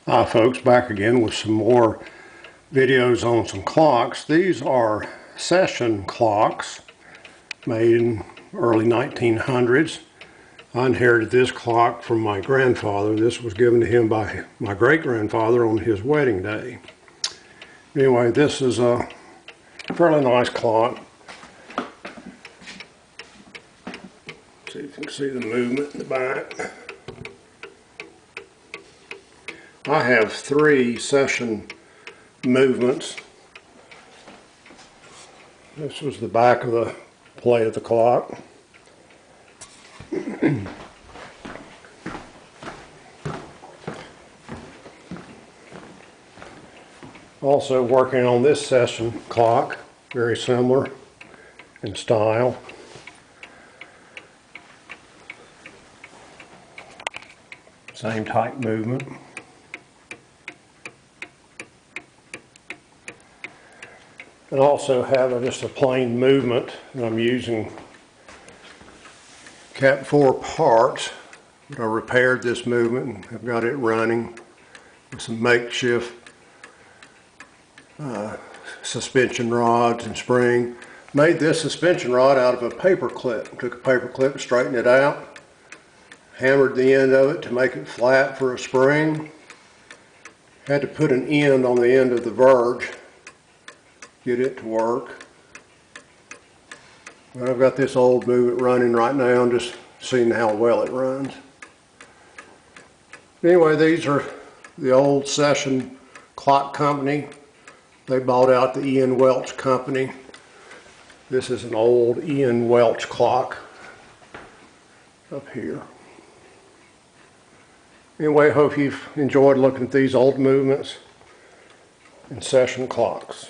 Hi folks, back again with some more videos on some clocks. These are Session clocks made in early 1900s. I inherited this clock from my grandfather. This was given to him by my great-grandfather on his wedding day. Anyway, this is a fairly nice clock. See if you can see the movement in the back. I have 3 session movements. This was the back of the plate of the clock. Also working on this session clock, very similar in style. Same type movement. And also have just a plain movement that I'm using Cat 4 parts. I repaired this movement and have got it running with some makeshift suspension rods and spring. Made this suspension rod out of a paper clip. Took a paper clip and straightened it out. Hammered the end of it to make it flat for a spring. Had to put an end on the end of the verge. Get it to work. But I've got this old movement running right now and just seeing how well it runs. Anyway, these are the old Session Clock Company. They bought out the Ian Welch Company. This is an old Ian Welch clock up here. Anyway, hope you've enjoyed looking at these old movements and Session clocks.